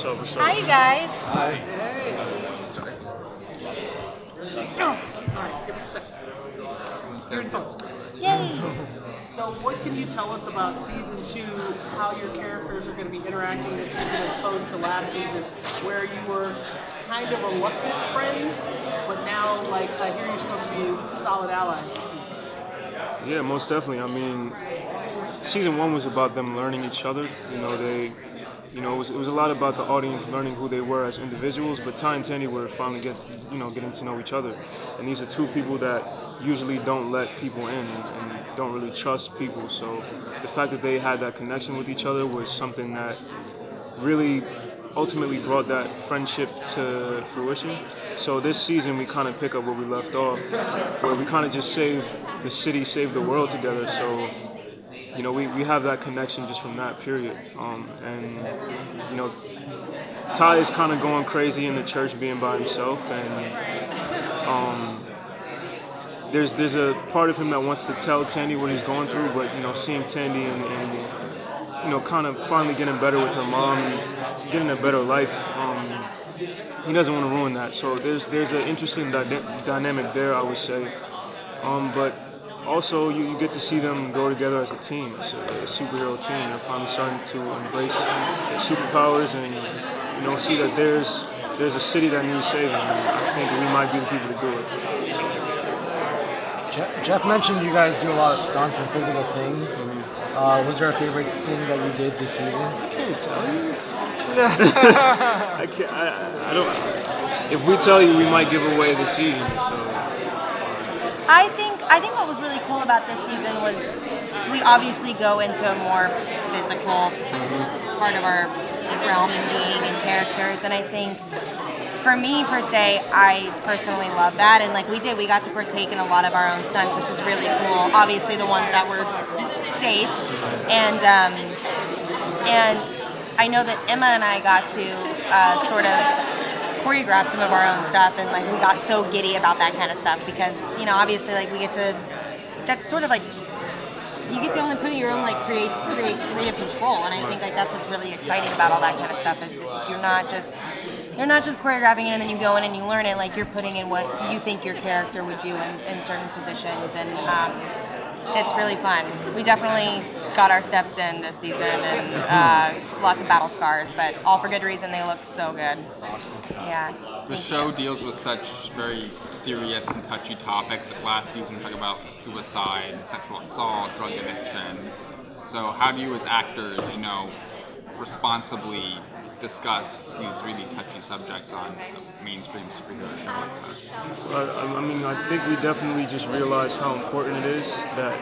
Hi, you guys. Hi. Sorry. All right, give us a second. You're in post. Yay. So, what can you tell us about season 2? How your characters are going to be interacting this season as opposed to last season, where you were kind of reluctant friends, but now, like, I hear you're supposed to be solid allies this season. Yeah, most definitely. I mean, season 1 was about them learning each other. It was a lot about the audience learning who they were as individuals. But Ty and Tandy were finally getting to know each other. And these are two people that usually don't let people in and don't really trust people. So the fact that they had that connection with each other was something that really ultimately brought that friendship to fruition. So this season we kind of pick up where we left off, where we kind of just save the city, save the world together. So we have that connection just from that period. Ty is kind of going crazy in the church, being by himself, and there's a part of him that wants to tell Tandy what he's going through, but seeing Tandy and kind of finally getting better with her mom and getting a better life, he doesn't want to ruin that. So there's an interesting dynamic there, I would say. But also, you get to see them go together as a team. It's a superhero team. They're finally starting to embrace their superpowers and see that there's a city that needs saving. And I think we might be the people to do it. Jeff mentioned you guys do a lot of stunts and physical things. Mm-hmm. Was there a favorite thing that you did this season? I can't tell you. I can't. I don't. If we tell you, we might give away the season. So. I think what was really cool about this season was we obviously go into a more physical part of our realm and being and characters, and I think for me per se, I personally love that, and like we got to partake in a lot of our own stunts, which was really cool. Obviously the ones that were safe, and I know that Emma and I got to sort of choreograph some of our own stuff, and like we got so giddy about that kind of stuff because obviously like we get to, that's sort of like you get to only put in your own like creative control, and I think like that's what's really exciting about all that kind of stuff is you're not just choreographing it and then you go in and you learn it, like you're putting in what you think your character would do in certain positions, and it's really fun. We definitely got our steps in this season, and lots of battle scars, but all for good reason. They look so good. That's awesome. Yeah. The show deals with such very serious and touchy topics. Like last season, we talked about suicide, sexual assault, drug addiction. So how do you as actors, responsibly discuss these really touchy subjects on a mainstream superhero show like this? I mean, I think we definitely just realize how important it is that,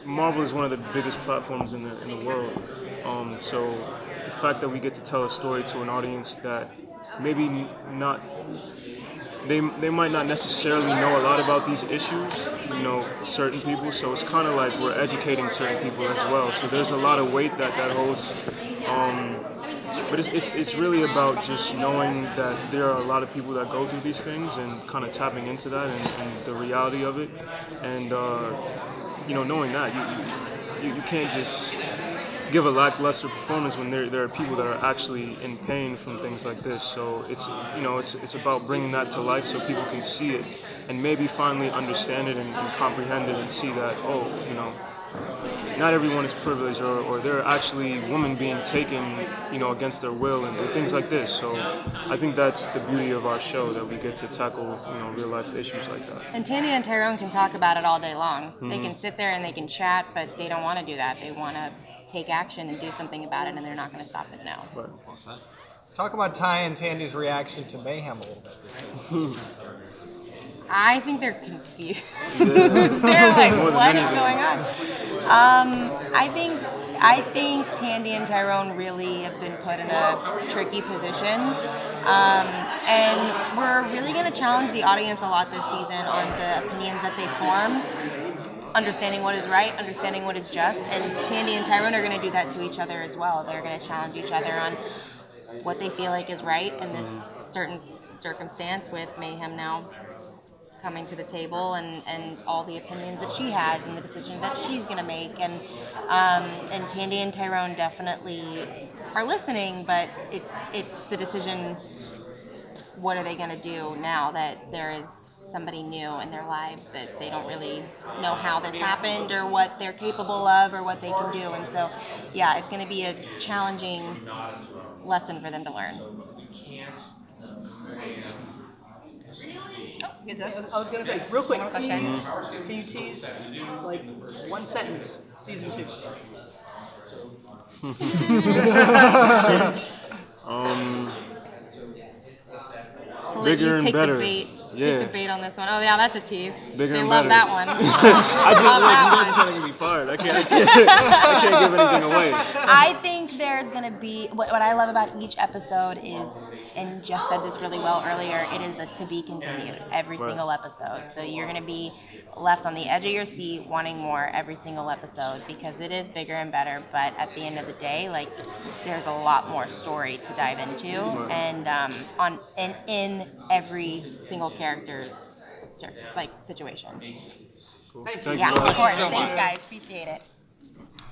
Marvel is one of the biggest platforms in the world. So the fact that we get to tell a story to an audience that maybe not, they might not necessarily know a lot about these issues, certain people. So it's kind of like we're educating certain people as well. So there's a lot of weight that holds. But it's really about just knowing that there are a lot of people that go through these things and kind of tapping into that and the reality of it, and knowing that you can't just give a lackluster performance when there are people that are actually in pain from things like this. So it's about bringing that to life so people can see it and maybe finally understand it and comprehend it and see that not everyone is privileged, or there are actually women being taken, against their will and things like this. So I think that's the beauty of our show, that we get to tackle, real life issues like that. And Tandy and Tyrone can talk about it all day long. They can sit there and they can chat, but they don't want to do that. They want to take action and do something about it, and they're not going to stop it now. Right. What's that? Talk about Ty and Tandy's reaction to Mayhem a little bit this season. I think they're confused. Yeah. They're like, More than what is anything. going on? I think Tandy and Tyrone really have been put in a tricky position. And we're really going to challenge the audience a lot this season on the opinions that they form, understanding what is right, understanding what is just. And Tandy and Tyrone are going to do that to each other as well. They're going to challenge each other on what they feel like is right in this certain circumstance with Mayhem now coming to the table and all the opinions that she has and the decisions that she's going to make. And Tandy and Tyrone definitely are listening, but it's the decision, what are they going to do now that there is somebody new in their lives that they don't really know how this happened or what they're capable of or what they can do. And so, yeah, it's going to be a challenging lesson for them to learn. Oh, good stuff. I was gonna say, real quick, More tease. questions? Can you tease like one sentence, season 2? Bigger you and take better. The bait. Yeah. Take the bait on this one. Oh yeah, that's a tease. Bigger they and love better. that one. I just love like, you that guys are one. trying to get me fired. I can't give anything away. I think there's going to be, what I love about each episode is, and Jeff said this really well earlier, it is a to be continued every single episode. So you're going to be left on the edge of your seat wanting more every single episode because it is bigger and better. But at the end of the day, like, there's a lot more story to dive into, and in every single character's situation. Cool. Thank you. Thank Yeah, you. of course. so Thanks, much. guys. Appreciate it.